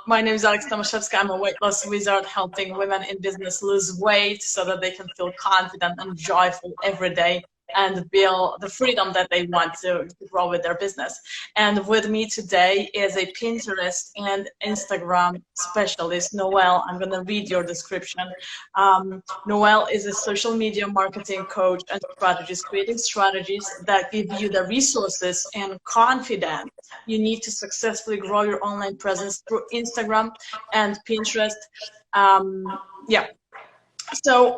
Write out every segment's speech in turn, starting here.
My name is Alex Tomaszewska. I'm a weight loss wizard helping women in business lose weight so that they can feel confident and joyful every day and build the freedom that they want to grow with their business. And with me today is a Pinterest and Instagram specialist, Noelle. I'm going to read your description. Noelle is a social media marketing coach and strategist, creating strategies that give you the resources and confidence you need to successfully grow your online presence through Instagram and Pinterest. Yeah. So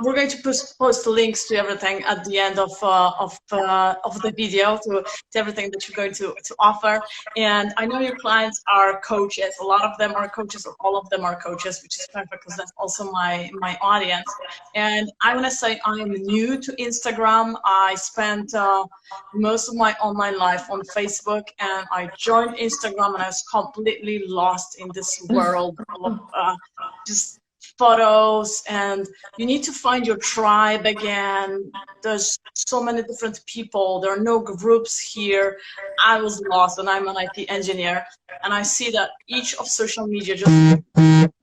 we're going to post links to everything at the end of the video to everything that you're going to offer. And I know your clients are coaches. A lot of them are coaches, or all of them are coaches, which is perfect because that's also my audience. And I want to say I am new to Instagram. I spent most of my online life on Facebook, and I joined Instagram, and I was completely lost in this world of just photos, and you need to find your tribe again. There's so many different people. There are no groups here. I was lost, and I'm an IT engineer, and I see that each of social media just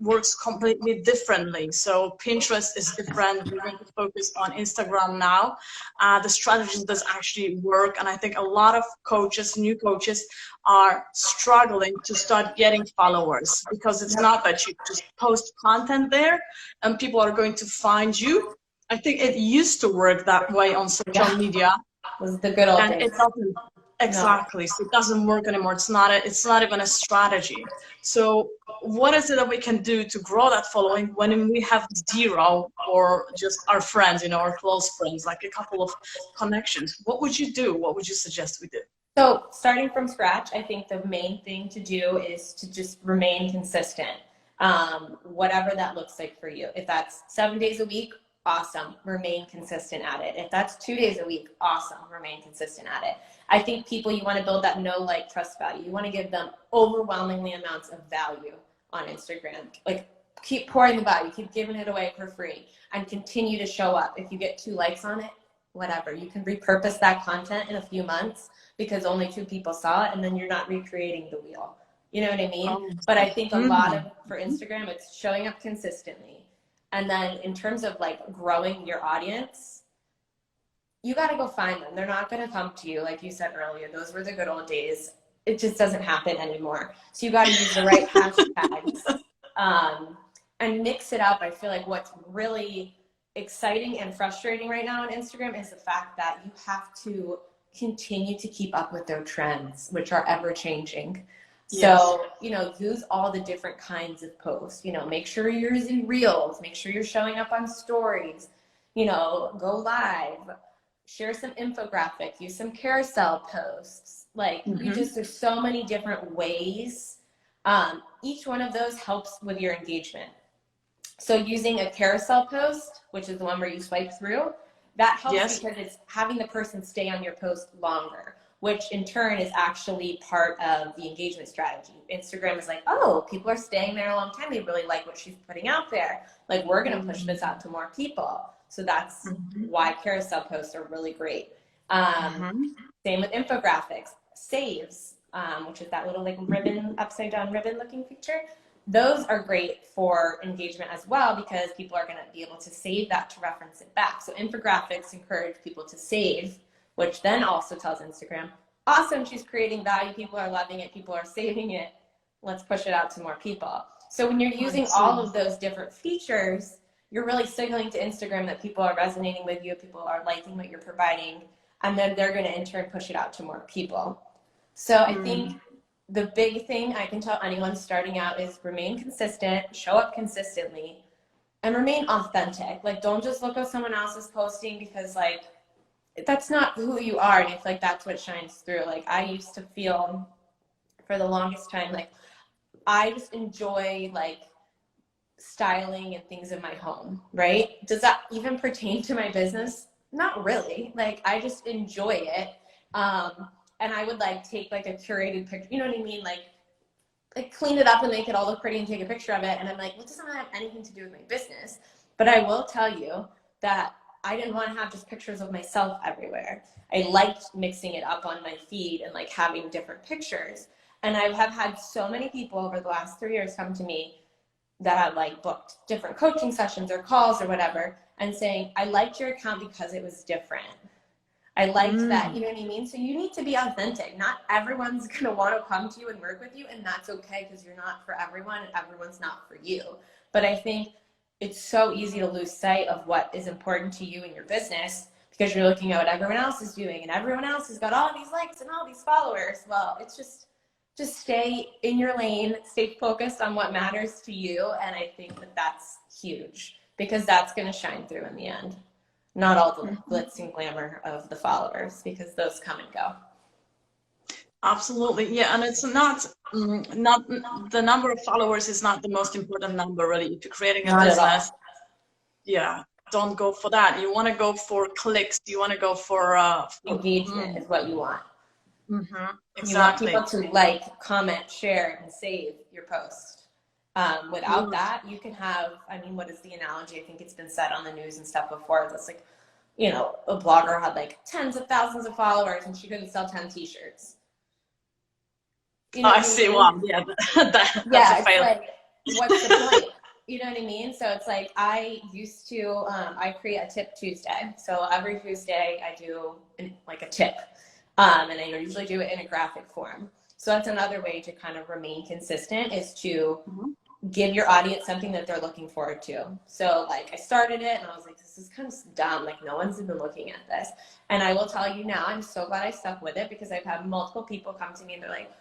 works completely differently. So Pinterest is different. We're going to focus on Instagram now. The strategies does actually work, and I think a lot of coaches, new coaches, are struggling to start getting followers, because it's not that you just post content there and people are going to find you. I think it used to work that way on social media. It was the good old days. It doesn't. Exactly. No. So it doesn't work anymore. It's not even a strategy. So what is it that we can do to grow that following when we have zero, or just our friends, you know, our close friends, like a couple of connections? What would you do? What would you suggest we do? So starting from scratch, I think the main thing to do is to just remain consistent, whatever that looks like for you. If that's 7 days a week, awesome, remain consistent at it. If that's 2 days a week, awesome, remain consistent at it. I think people, you want to build that know, like, trust value. You want to give them overwhelmingly amounts of value on Instagram. Like, keep pouring the value, keep giving it away for free, and continue to show up. If you get 2 likes on it, whatever, you can repurpose that content in a few months because only 2 people saw it, and then you're not recreating the wheel. You know what I mean? But I think a lot of, for Instagram, it's showing up consistently. And then in terms of like growing your audience, you got to go find them. They're not going to come to you. Like you said earlier, those were the good old days. It just doesn't happen anymore. So you got to use the right hashtags and mix it up. I feel like what's really exciting and frustrating right now on Instagram is the fact that you have to continue to keep up with their trends, which are ever changing. Yes. So, you know, use all the different kinds of posts, you know, make sure you're using reels, make sure you're showing up on stories, you know, go live, share some infographic, use some carousel posts. Like there's so many different ways. Each one of those helps with your engagement. So using a carousel post, which is the one where you swipe through, that helps because it's having the person stay on your post longer, which in turn is actually part of the engagement strategy. Instagram is like, oh, people are staying there a long time. They really like what she's putting out there. Like, we're going to push this out to more people. So that's why carousel posts are really great. Same with infographics, saves, which is that little like ribbon, upside down ribbon looking feature. Those are great for engagement as well, because people are going to be able to save that to reference it back. So infographics encourage people to save, which then also tells Instagram, awesome, she's creating value, people are loving it, people are saving it, let's push it out to more people. So when you're using all of those different features, you're really signaling to Instagram that people are resonating with you, people are liking what you're providing, and then they're going to in turn push it out to more people. So I think the big thing I can tell anyone starting out is remain consistent, show up consistently, and remain authentic. Like, don't just look at someone else's posting, because like, that's not who you are, and I feel like that's what shines through. Like, I used to feel for the longest time like I just enjoy like styling and things in my home, right? Does that even pertain to my business? Not really. Like, I just enjoy it, and I would like take like a curated picture, you know what I mean, like clean it up and make it all look pretty and take a picture of it, and I'm like, well, it doesn't have anything to do with my business. But I will tell you that I didn't want to have just pictures of myself everywhere. I liked mixing it up on my feed and like having different pictures. And I have had so many people over the last 3 years come to me that have like booked different coaching sessions or calls or whatever and saying, I liked your account because it was different. I liked that, you know what I mean? So you need to be authentic. Not everyone's going to want to come to you and work with you, and that's okay because you're not for everyone and everyone's not for you. But I think it's so easy to lose sight of what is important to you in your business because you're looking at what everyone else is doing and everyone else has got all these likes and all these followers. Well, it's just stay in your lane, stay focused on what matters to you. And I think that that's huge because that's going to shine through in the end. Not all the glitz and glamour of the followers, because those come and go. Absolutely, yeah, and it's not the number of followers is not the most important number really. If you're creating a business, yeah, don't go for that. You want to go for clicks. You want to go for engagement is what you want. Exactly. You want people to like, comment, share, and save your post. Without that, you can have, I mean, what is the analogy? I think it's been said on the news and stuff before. It's like, you know, a blogger had like tens of thousands of followers and she couldn't sell 10 t-shirts. You know I see one. Yeah, that's a fail. It's like, what's the point? You know what I mean? So it's like, I used to, I create a tip Tuesday. So every Tuesday I do like a tip. And I usually do it in a graphic form. So that's another way to kind of remain consistent is to give your audience something that they're looking forward to. So like I started it and I was like, this is kind of dumb. Like no one's even looking at this. And I will tell you now, I'm so glad I stuck with it because I've had multiple people come to me and they're like,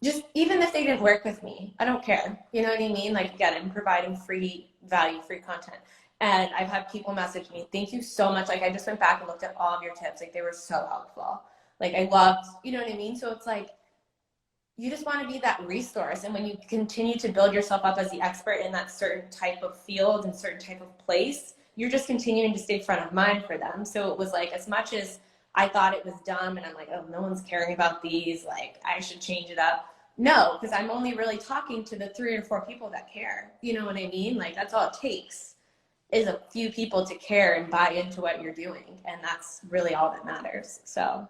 just even if they didn't work with me, I don't care. You know what I mean? Like again, I'm providing free value, free content. And I've had people message me, thank you so much. Like I just went back and looked at all of your tips. Like they were so helpful. Like I loved, you know what I mean? So it's like, you just want to be that resource. And when you continue to build yourself up as the expert in that certain type of field and certain type of place, you're just continuing to stay front of mind for them. So it was like, as much as I thought it was dumb and I'm like, oh, no one's caring about these, like I should change it up. No, because I'm only really talking to the 3 or 4 people that care. You know what I mean? Like that's all it takes is a few people to care and buy into what you're doing. And that's really all that matters. So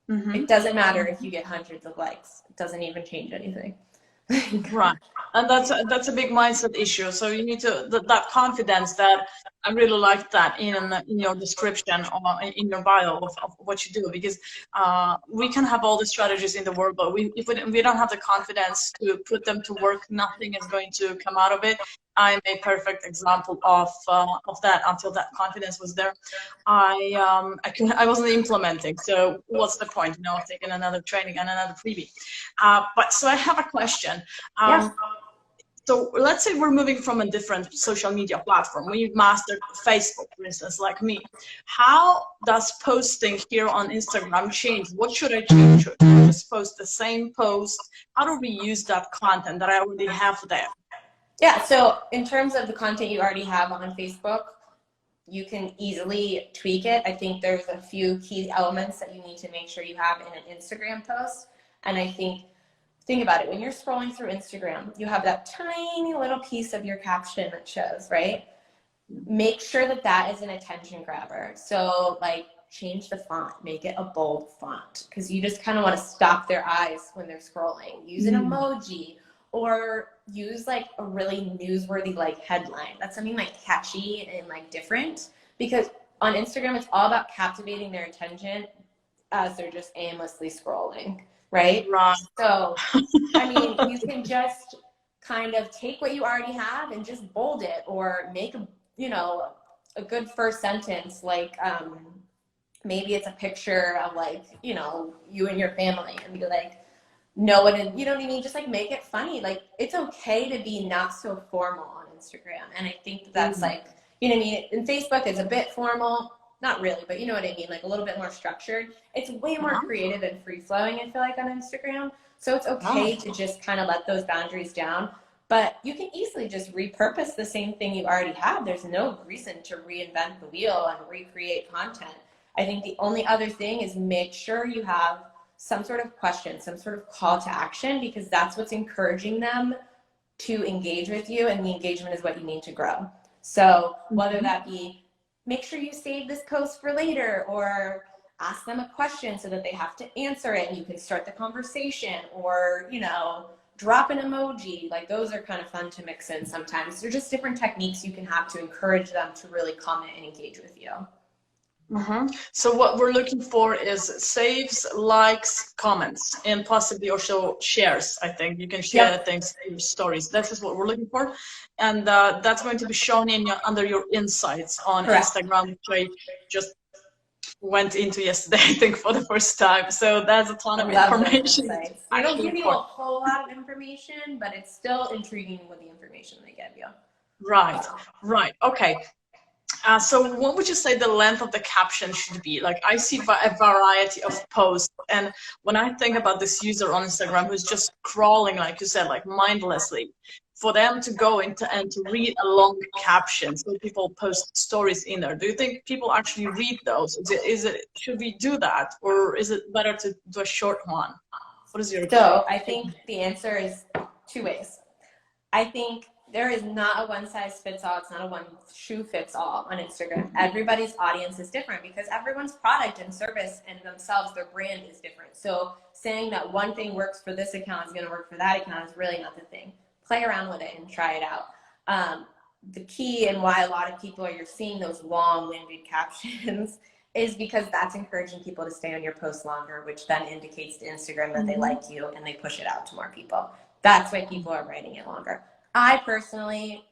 it doesn't matter if you get hundreds of likes. It doesn't even change anything. Right, and that's a big mindset issue. So you need to that confidence that I really like that in your description or in your bio of what you do, because we can have all the strategies in the world, but if we don't have the confidence to put them to work, nothing is going to come out of it. I'm a perfect example of that. Until that confidence was there, I wasn't implementing. So what's the point? You know, taking another training and another freebie. But so I have a question. So let's say we're moving from a different social media platform. We've mastered Facebook, for instance, like me. How does posting here on Instagram change? What should I change? Should I just post the same post? How do we use that content that I already have there? Yeah, so in terms of the content you already have on Facebook, you can easily tweak it. I think there's a few key elements that you need to make sure you have in an Instagram post. And I think about it, when you're scrolling through Instagram, you have that tiny little piece of your caption that shows, right? Make sure that that is an attention grabber. So like change the font, make it a bold font, because you just kind of want to stop their eyes when they're scrolling. Use an emoji or use like a really newsworthy like headline. That's something like catchy and like different, because on Instagram, it's all about captivating their attention as they're just aimlessly scrolling. Right? So, I mean, you can just kind of take what you already have and just bold it, or make, you know, a good first sentence, like maybe it's a picture of like, you know, you and your family, and be like, know what, you know what I mean? Just like make it funny. Like it's okay to be not so formal on Instagram. And I think that's like, you know what I mean? In Facebook, it's a bit formal. Not really, but you know what I mean? Like a little bit more structured. It's way more creative and free-flowing, I feel like, on Instagram. So it's okay to just kind of let those boundaries down. But you can easily just repurpose the same thing you already have. There's no reason to reinvent the wheel and recreate content. I think the only other thing is make sure you have some sort of question, some sort of call to action, because that's what's encouraging them to engage with you, and the engagement is what you need to grow. So whether that be, make sure you save this post for later, or ask them a question so that they have to answer it and you can start the conversation, or, you know, drop an emoji. Like those are kind of fun to mix in sometimes. They're just different techniques you can have to encourage them to really comment and engage with you. So what we're looking for is saves, likes, comments, and possibly also shares. I think you can share things in your stories. That is what we're looking for, and that's going to be shown in under your insights on Instagram, which I just went into yesterday, I think, for the first time. So that's a ton of information. They don't give you a whole lot of information, but it's still intriguing with the information they give you. Right. Okay. So what would you say the length of the caption should be? Like, I see a variety of posts, and when I think about this user on Instagram who's just scrolling, like you said, like mindlessly, for them to go into and to read a long caption, so people post stories in there, do you think people actually read those? Should we do that, or is it better to do a short one? What is your opinion? So I think the answer is two ways. I think there is not a one size fits all. It's not a one shoe fits all on Instagram. Everybody's audience is different because everyone's product and service and themselves, their brand is different. So saying that one thing works for this account is going to work for that account is really not the thing. Play around with it and try it out. The key and why a lot of people you're seeing those long-winded captions is because that's encouraging people to stay on your post longer, which then indicates to Instagram that they like you and they push it out to more people. That's why people are writing it longer. I personally,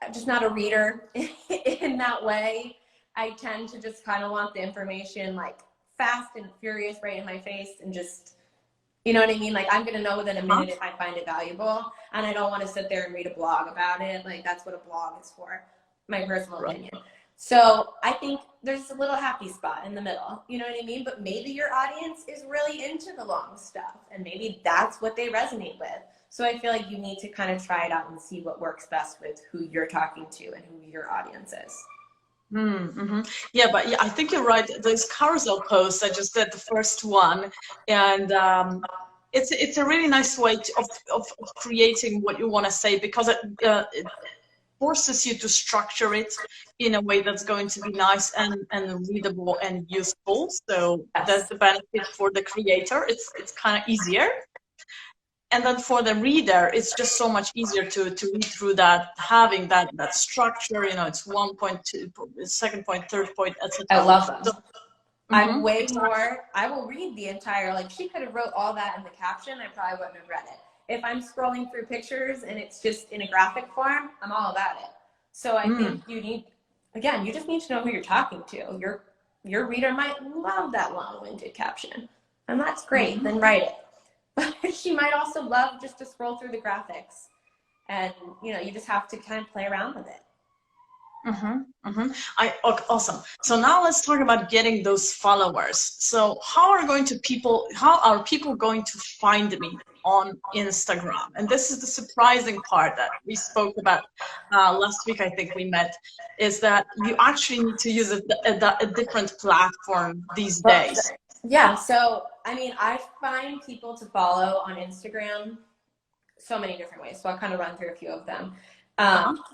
I'm just not a reader in that way. I tend to just kind of want the information like fast and furious right in my face and just, you know what I mean? Like I'm going to know within a minute if I find it valuable, and I don't want to sit there and read a blog about it. Like that's what a blog is for, my personal opinion. So I think there's a little happy spot in the middle, you know what I mean? But maybe your audience is really into the long stuff and maybe that's what they resonate with. So I feel like you need to kind of try it out and see what works best with who you're talking to and who your audience is. Yeah, but yeah, I think you're right. Those carousel posts, I just did the first one, and it's a really nice way of creating what you want to say, because it forces you to structure it in a way that's going to be nice and readable and useful. So that's the benefit for the creator. It's kind of easier. And then for the reader, it's just so much easier to read through that, having that structure, you know, it's 1 point, 2, second point, third point, etc. I love them. So, I'm way more, I will read the entire, like she could have wrote all that in the caption, I probably wouldn't have read it. If I'm scrolling through pictures and it's just in a graphic form, I'm all about it. So I think you need, again, you just need to know who you're talking to. Your reader might love that long-winded caption, and that's great, then write it. But she might also love just to scroll through the graphics, and you know, you just have to kind of play around with it. Okay, awesome. So now let's talk about getting those followers. So how are people going to find me on Instagram? And this is the surprising part that we spoke about last week. I think we met, is that you actually need to use a different platform these days. Yeah, so I mean, I find people to follow on Instagram so many different ways. So I'll kind of run through a few of them.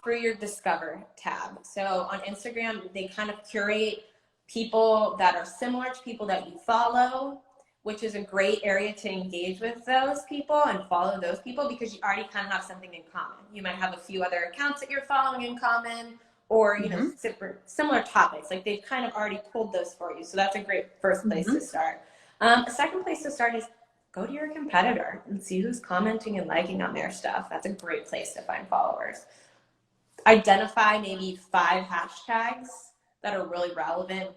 Through your Discover tab. So on Instagram, they kind of curate people that are similar to people that you follow, which is a great area to engage with those people and follow those people because you already kind of have something in common. You might have a few other accounts that you're following in common, or you know, similar topics. Like they've kind of already pulled those for you. So that's a great first place to start. A second place to start is go to your competitor and see who's commenting and liking on their stuff. That's a great place to find followers. Identify maybe 5 hashtags that are really relevant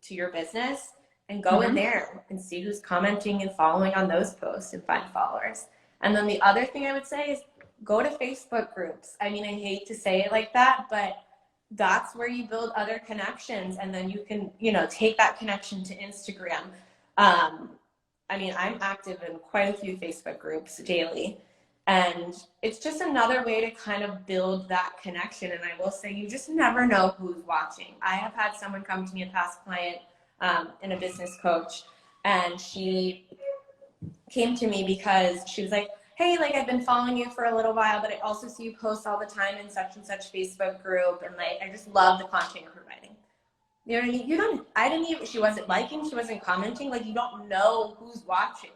to your business and go in there and see who's commenting and following on those posts and find followers. And then the other thing I would say is go to Facebook groups. I mean, I hate to say it like that, but that's where you build other connections, and then you can, you know, take that connection to Instagram. I mean, I'm active in quite a few Facebook groups daily, and it's just another way to kind of build that connection. And I will say, you just never know who's watching. I have had someone come to me, a past client, and a business coach, and she came to me because she was like, hey, like I've been following you for a little while, but I also see you post all the time in such and such Facebook group, and like I just love the content you're providing. You know what I mean? I didn't even, she wasn't liking, she wasn't commenting. Like, you don't know who's watching.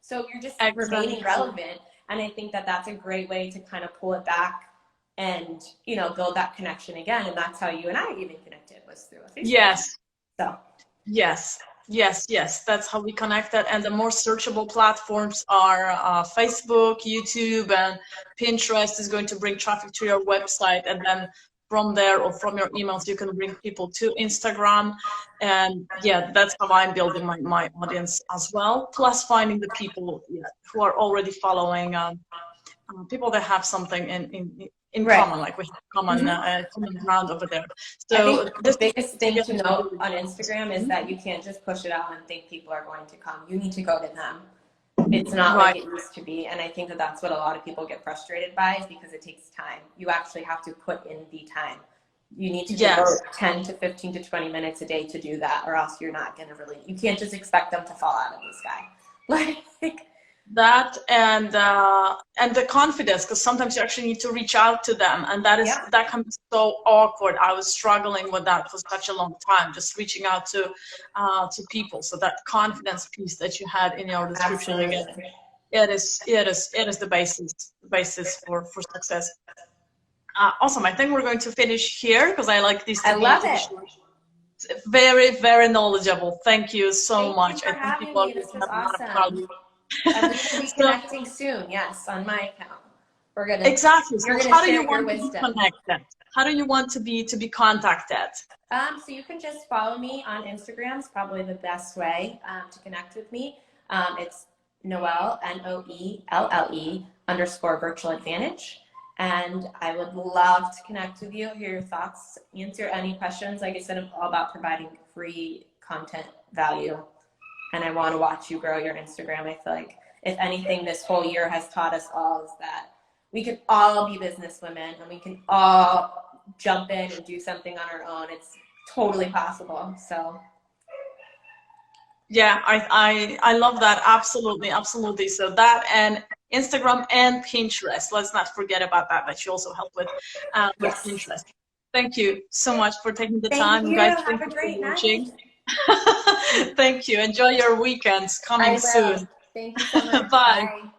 So you're just remaining relevant. And I think that that's a great way to kind of pull it back and, you know, build that connection again. And that's how you and I even connected, was through a Facebook. Yes. So. Yes. Yes. That's how we connected. And the more searchable platforms are Facebook, YouTube, and Pinterest is going to bring traffic to your website. And then from there or from your emails, you can bring people to Instagram. And yeah, that's how I'm building my audience as well. Plus finding the people who are already following, people that have something in common, like we have common ground over there. So I think the biggest thing to note on Instagram is that you can't just push it out and think people are going to come. You need to go to them. It's not like it used to be. And I think that that's what a lot of people get frustrated by, is because it takes time. You actually have to put in the time. You need to devote 10 to 15 to 20 minutes a day to do that, or else you're not going to really, you can't just expect them to fall out of the sky. Like that, and the confidence, because sometimes you actually need to reach out to them, and that can be so awkward. I was struggling with that for such a long time, just reaching out to people. So that confidence piece that you had in your description, again, it is the basis for success. Awesome. I think we're going to finish here, because I like these. I love it. Very, very knowledgeable. Thank you so much. Thank you for having me. This was awesome. And we're going to be connecting soon. Yes, on my account. We're gonna exactly. You're so gonna how do share you want your to wisdom. be connected? How do you want to be contacted? So you can just follow me on Instagram. It's probably the best way to connect with me. It's Noelle, NOELLE_virtual advantage. And I would love to connect with you, hear your thoughts, answer any questions. Like I said, I'm all about providing free content value. And I want to watch you grow your Instagram. I feel like, if anything, this whole year has taught us all is that we can all be business women, and we can all jump in and do something on our own. It's totally possible. So yeah, I love that. Absolutely. So that, and Instagram and Pinterest. Let's not forget about that you also help with Pinterest. Thank you so much for taking the time. Thank you. Guys, have a great night. Thank you. Enjoy your weekends coming soon. Thank you so much. Bye. Bye.